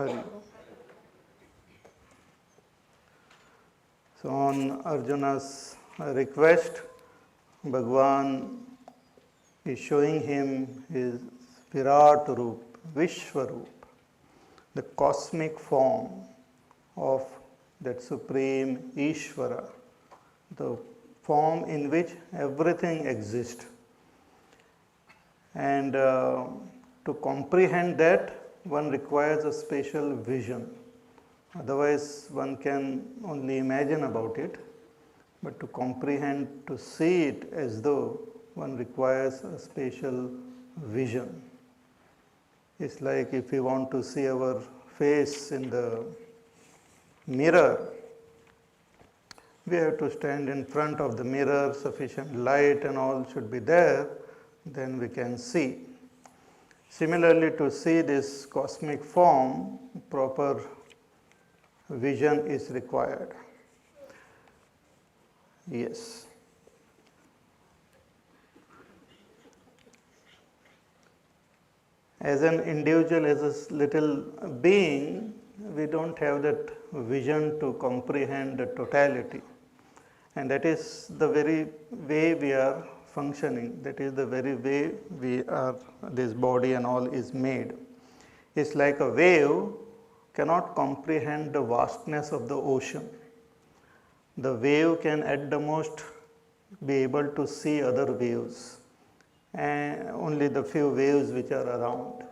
Hari Om. So on Arjuna's request, Bhagwan is showing him his Virat Roop, Vishwaroop, the cosmic form of that supreme Ishvara, the form in which everything exists. And to comprehend that, one requires a special vision. Otherwise, one can only imagine about it. But to comprehend, to see it as though, one requires a special vision. It's like if we want to see our face in the mirror, we have to stand in front of the mirror, sufficient light and all should be there, then we can see. Similarly, to see this cosmic form, proper vision is required. Yes. As an individual, as a little being, we don't have that vision to comprehend the totality. And that is the very way we are functioning. That is the very way we are, this body and all is made. It's like a wave cannot comprehend the vastness of the ocean. The wave can at the most be able to see other waves, and only the few waves which are around.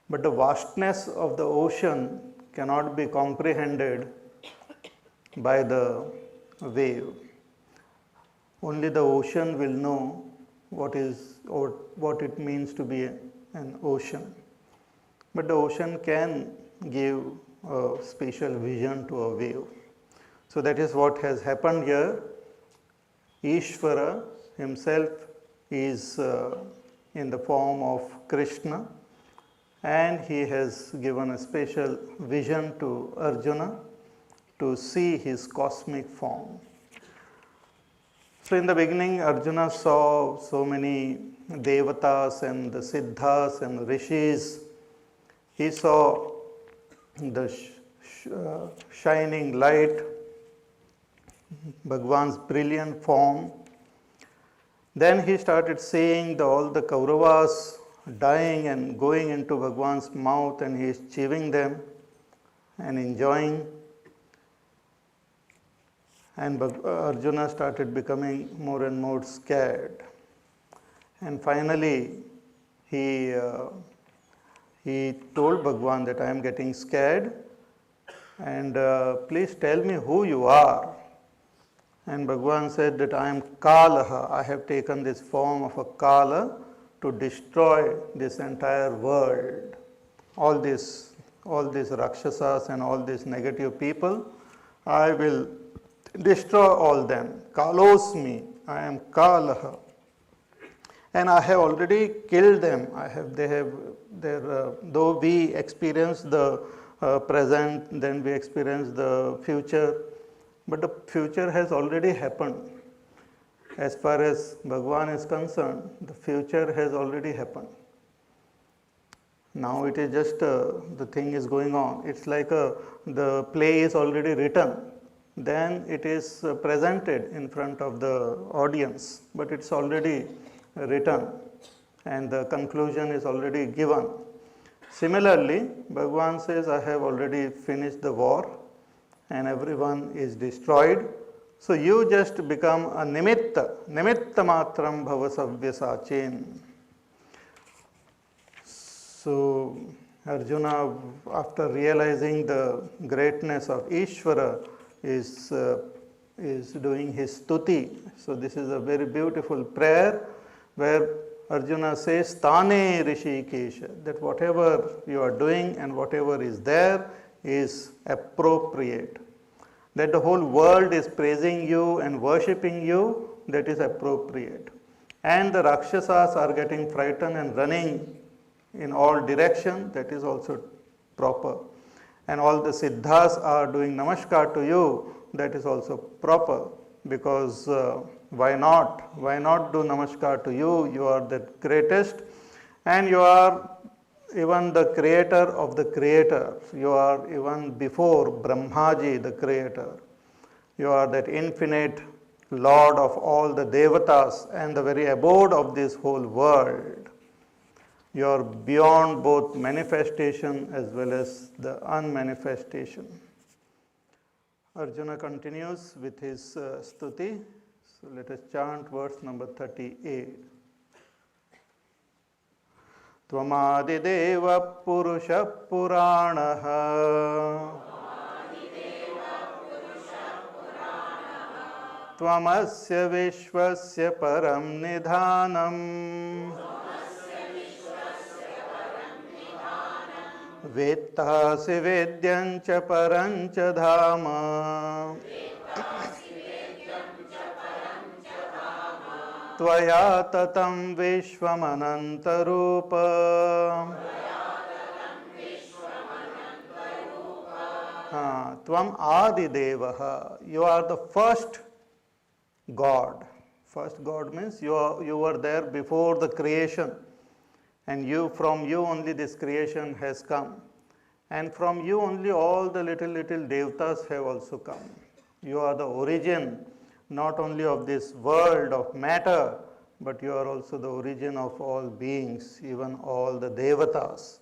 But the vastness of the ocean cannot be comprehended by the wave. Only the ocean will know what it means to be an ocean. But the ocean can give a special vision to a wave. So that is what has happened here. Ishvara himself is in the form of Krishna, and he has given a special vision to Arjuna to see his cosmic form. So in the beginning, Arjuna saw so many devatas and the siddhas and rishis. He saw the shining light, Bhagwan's brilliant form. Then he started seeing all the Kauravas dying and going into Bhagwan's mouth, and he is chewing them and enjoying. And Arjuna started becoming more and more scared. And finally, he told Bhagwan that I am getting scared, and please tell me who you are. And Bhagwan said that I am Kalaha. I have taken this form of a Kala to destroy this entire world. All these Rakshasas and all these negative people, I will destroy all them. Kalosmi, I am Kalaha. And I have already killed them. Though we experience the present, then we experience the future, but the future has already happened. As far as Bhagwan is concerned, the future has already happened. Now it is just the thing is going on. It's like the play is already written. Then it is presented in front of the audience, but it's already written and the conclusion is already given. Similarly, Bhagwan says, I have already finished the war and everyone is destroyed. So you just become a nimitta matram bhavasavya. So Arjuna, after realizing the greatness of Ishvara, is doing his stuti. So this is a very beautiful prayer where Arjuna says, Tane Rishikesha, that whatever you are doing and whatever is there is appropriate. That the whole world is praising you and worshipping you, that is appropriate. And the Rakshasas are getting frightened and running in all directions, that is also proper. And all the siddhas are doing namaskar to you, that is also proper. Because why not? Why not do namaskar to you? You are the greatest and you are even the creator of the creator. You are even before Brahmaji, the creator. You are that infinite Lord of all the devatas and the very abode of this whole world. You are beyond both manifestation as well as the unmanifestation. Arjuna continues with his stuti. So let us chant verse number 38. Tvamadideva purusha puranaha Tvamasya vishvasya param nidhanam Vettasi vedyancha parancha dhama Tvaya tatam vishvamanantarupa Tvam adidevaha. You are the first God. First God means you were there before the creation, and from you only this creation has come, and from you only all the little devatas have also come. You are the origin not only of this world of matter, but you are also the origin of all beings, even all the devatas.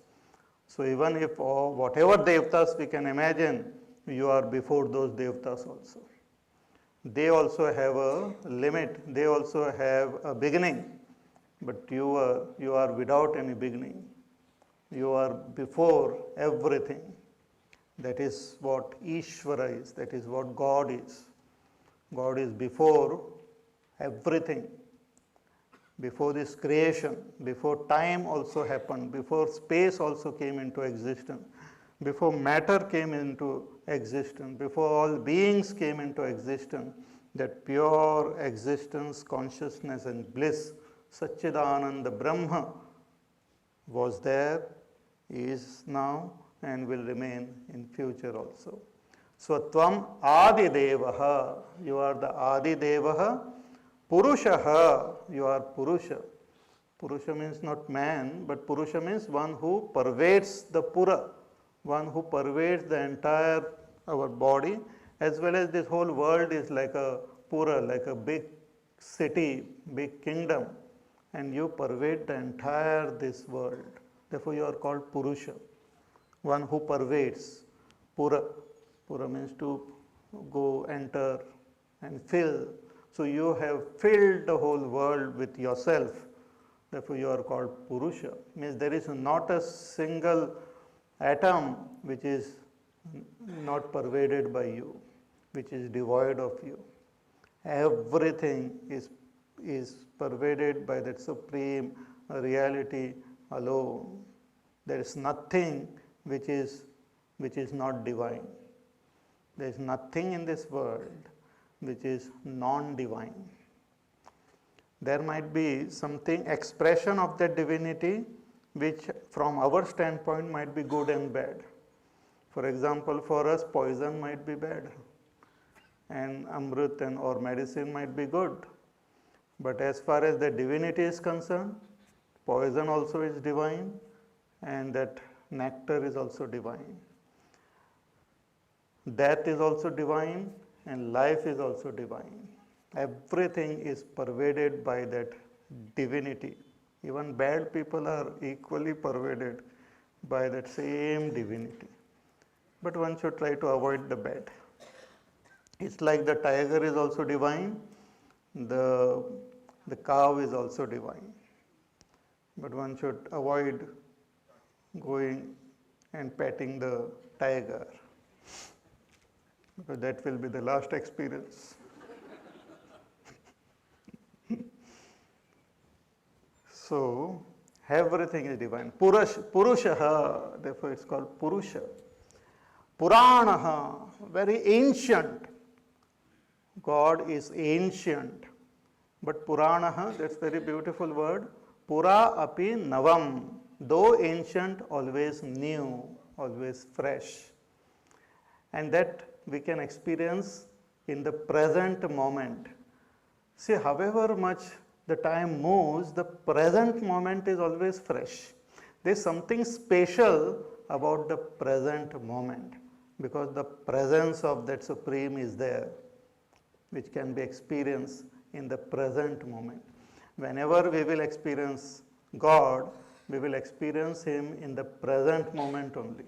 So even if whatever devatas we can imagine, you are before those devatas also. They also have a limit, they also have a beginning, but you are without any beginning. You are before everything. That is what Ishvara is, that is what God is. God is before everything, before this creation, before time also happened, before space also came into existence, before matter came into existence, before all beings came into existence, that pure existence, consciousness and bliss, Satchidananda Brahma was there, is now and will remain in future also. So Tvam Adidevaha, you are the Adidevaha, Purushaha, you are Purusha. Purusha means not man, but Purusha means one who pervades the Pura, one who pervades the entire our body, as well as this whole world is like a Pura, like a big city, big kingdom, and you pervade the entire this world. Therefore you are called Purusha, one who pervades. Pura, Pura means to go, enter and fill. So you have filled the whole world with yourself. Therefore you are called Purusha. Means there is not a single atom which is not pervaded by you, which is devoid of you. Everything is pervaded by that supreme reality alone. There is nothing which is not divine. There is nothing in this world which is non-divine. There might be something, expression of that divinity, which from our standpoint might be good and bad. For example, for us poison might be bad and amrit or medicine might be good. But as far as the divinity is concerned, poison also is divine and that nectar is also divine. Death is also divine and life is also divine. Everything is pervaded by that divinity. Even bad people are equally pervaded by that same divinity. But one should try to avoid the bad. It's like the tiger is also divine, the cow is also divine. But one should avoid going and petting the tiger, because that will be the last experience. So, everything is divine. Purushaha, therefore it's called Purusha. Puranaha, very ancient. God is ancient. But Puranaha, that's very beautiful word. Pura api navam. Though ancient, always new, always fresh. And that we can experience in the present moment. See, however much the time moves, the present moment is always fresh. There is something special about the present moment, because the presence of that Supreme is there, which can be experienced in the present moment. Whenever we will experience God, we will experience Him in the present moment only.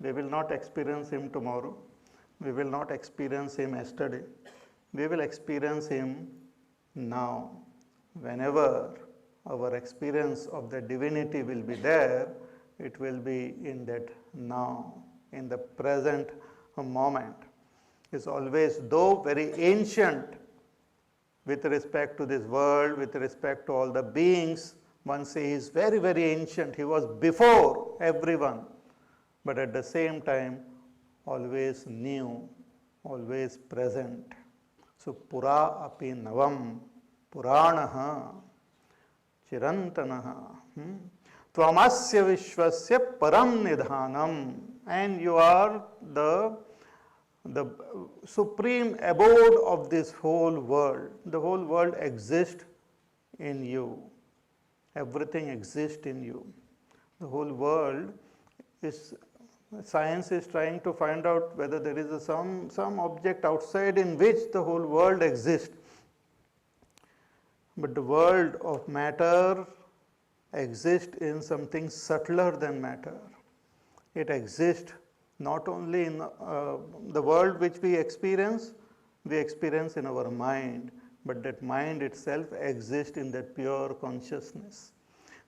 We will not experience Him tomorrow. We will not experience Him yesterday. We will experience Him now. Whenever our experience of the divinity will be there, it will be in that now, in the present moment. It's always, though very ancient with respect to this world, with respect to all the beings, one says he is very, very ancient. He was before everyone, but at the same time, always new, always present. So, pura api navam, puranaha, chirantanaha, tvamasya vishwasya param nidhanam, and you are the supreme abode of this whole world. The whole world exists in you. Everything exists in you. The whole world is, science is trying to find out whether there is some object outside in which the whole world exists. But the world of matter exists in something subtler than matter. It exists not only in the world which we experience in our mind, but that mind itself exists in that pure consciousness.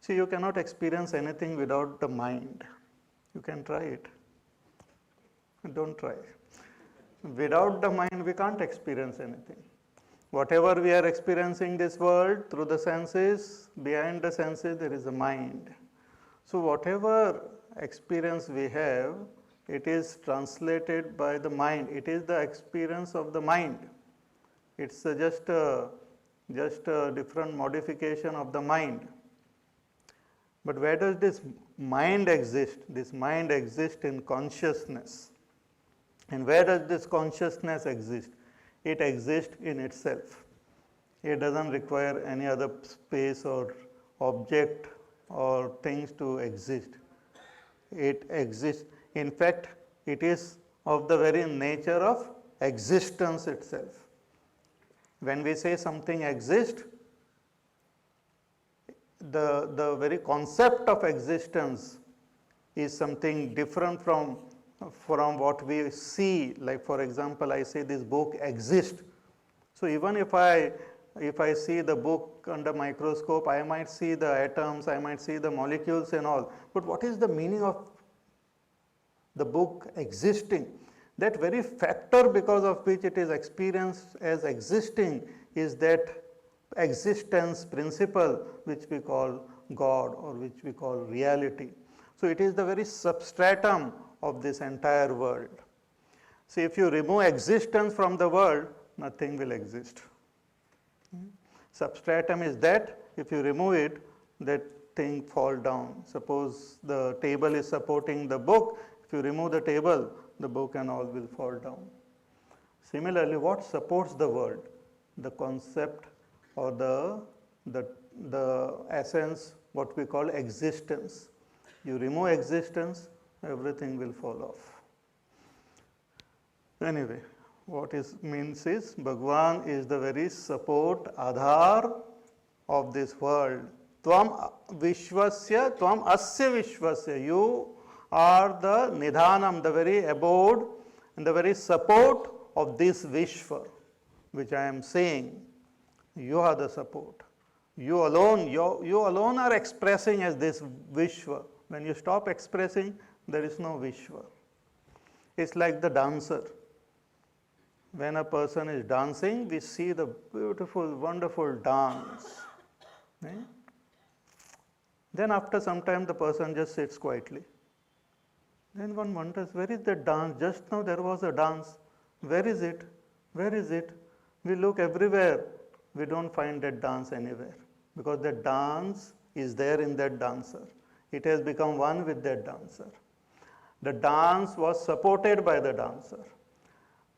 See, you cannot experience anything without the mind. You can try it. Don't try. Without the mind, we can't experience anything. Whatever we are experiencing this world through the senses, behind the senses there is a mind. So whatever experience we have, it is translated by the mind. It is the experience of the mind. It's just a different modification of the mind. But where does this mind exist? This mind exists in consciousness. And where does this consciousness exist? It exists in itself. It doesn't require any other space or object or things to exist. It exists. In fact, it is of the very nature of existence itself. When we say something exists, the very concept of existence is something different from what we see. Like, for example, I say this book exists. So even if I see the book under microscope, I might see the atoms, I might see the molecules and all. But what is the meaning of the book existing? That very factor because of which it is experienced as existing is that existence principle which we call God or which we call reality. So it is the very substratum of this entire world. See, if you remove existence from the world, nothing will exist. Substratum is that if you remove it, that thing fall down. Suppose the table is supporting the book. If you remove the table, the book and all will fall down. Similarly, what supports the world? The concept or the essence, what we call existence. You remove existence, everything will fall off. Anyway, what it means is Bhagwan is the very support, Adhar of this world. Tvam Vishwasya, Tvam Asya Vishwasya. You are the Nidhanam, the very abode and the very support of this Vishwa, which I am saying. You are the support. You alone are expressing as this Vishwa. When you stop expressing, there is no Vishwa. It's like the dancer. When a person is dancing, we see the beautiful, wonderful dance. Right? Then after some time, the person just sits quietly. Then one wonders, where is that dance? Just now there was a dance. Where is it? Where is it? We look everywhere. We don't find that dance anywhere. Because that dance is there in that dancer. It has become one with that dancer. The dance was supported by the dancer.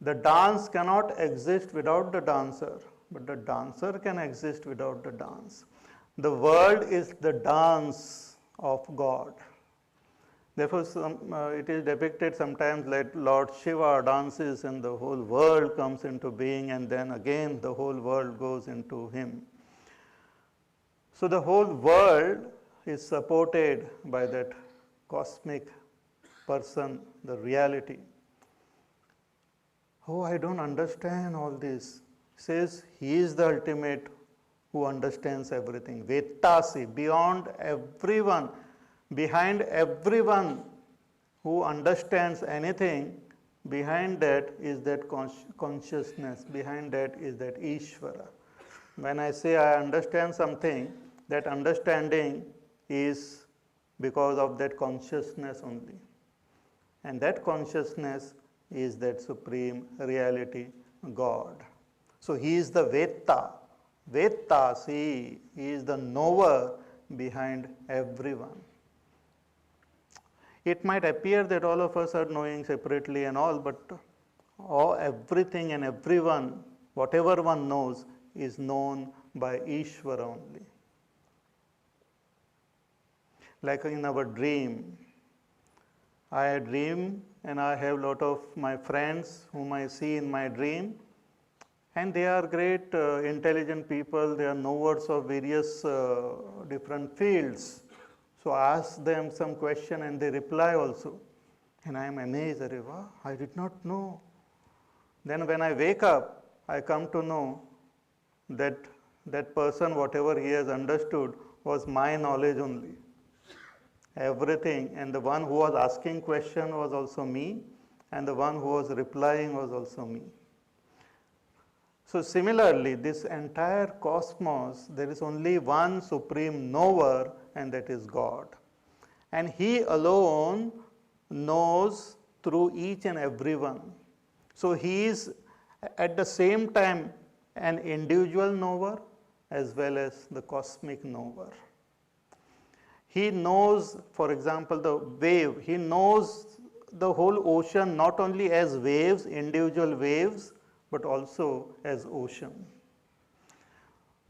The dance cannot exist without the dancer, but the dancer can exist without the dance. The world is the dance of God. Therefore, it is depicted sometimes like Lord Shiva dances and the whole world comes into being, and then again the whole world goes into him. So the whole world is supported by that cosmic person, the reality. Oh, I don't understand all this. He says he is the ultimate who understands everything. Vettasi, beyond everyone, behind everyone who understands anything, behind that is that consciousness, behind that is that Ishvara. When I say I understand something, that understanding is because of that consciousness only. And that consciousness is that supreme reality, God. So he is the Vetta. Vettasi, he is the knower behind everyone. It might appear that all of us are knowing separately and all, but everything and everyone, whatever one knows, is known by Ishvara only. Like in our dream, I dream and I have a lot of my friends whom I see in my dream, and they are great intelligent people, they are knowers of various different fields. So I ask them some question and they reply also. And I am amazed, I did not know. Then when I wake up, I come to know that that person, whatever he has understood, was my knowledge only. Everything, and the one who was asking question was also me, and the one who was replying was also me. So similarly, this entire cosmos, there is only one supreme knower, and that is God. And he alone knows through each and every one. So he is at the same time an individual knower as well as the cosmic knower. He knows, for example, the wave. He knows the whole ocean not only as waves, individual waves, but also as ocean.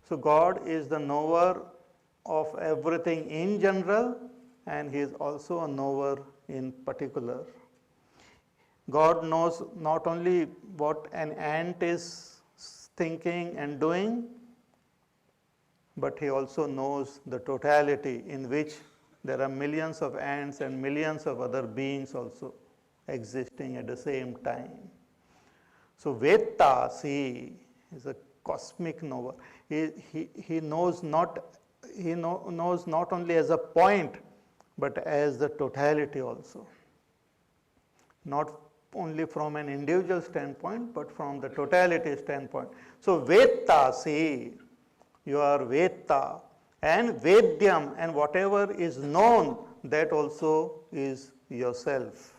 So God is the knower of everything in general, and he is also a knower in particular. God knows not only what an ant is thinking and doing, but he also knows the totality in which there are millions of ants and millions of other beings also existing at the same time. So Vettasi is a cosmic knower. He knows not only as a point, but as the totality also. Not only from an individual standpoint, but from the totality standpoint. So Vettasi, you are Vetta, and Vedyam, and whatever is known, that also is yourself.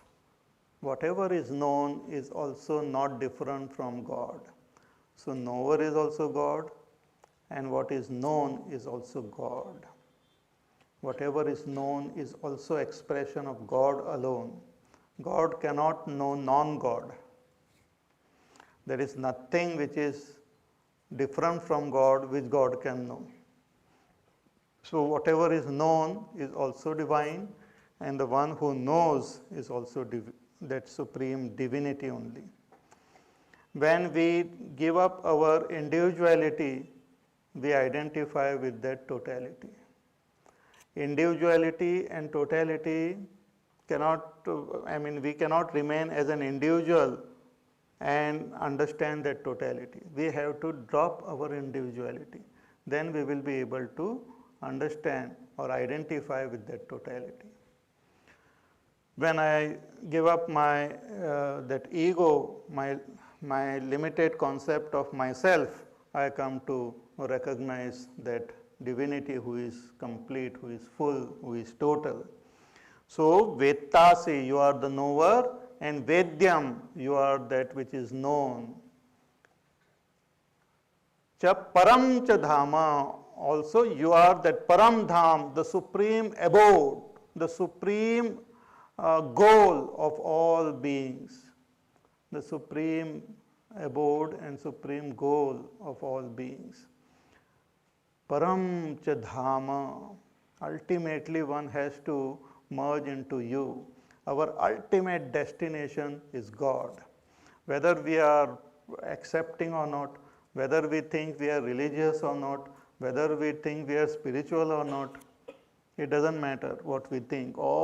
Whatever is known is also not different from God. So knower is also God, and what is known is also God. Whatever is known is also expression of God alone. God cannot know non-God. There is nothing which is different from God which God can know. So whatever is known is also divine, and the one who knows is also that supreme divinity only. When we give up our individuality, we identify with that totality. Individuality and totality we cannot remain as an individual and understand that totality. We have to drop our individuality. Then we will be able to understand or identify with that totality. When I give up my that ego, my limited concept of myself, I come to recognize that divinity who is complete, who is full, who is total. So Vettasi, you are the knower, and Vedyam, you are that which is known. Cha Param Cha Dhama, also you are that Param Dham, the supreme abode, the supreme goal of all beings, the supreme abode and supreme goal of all beings. Param Cha Dhama, Ultimately, one has to merge into you. Our ultimate destination is God. Whether we are accepting or not, whether we think we are religious or not, whether we think we are spiritual or not, it doesn't matter what we think. All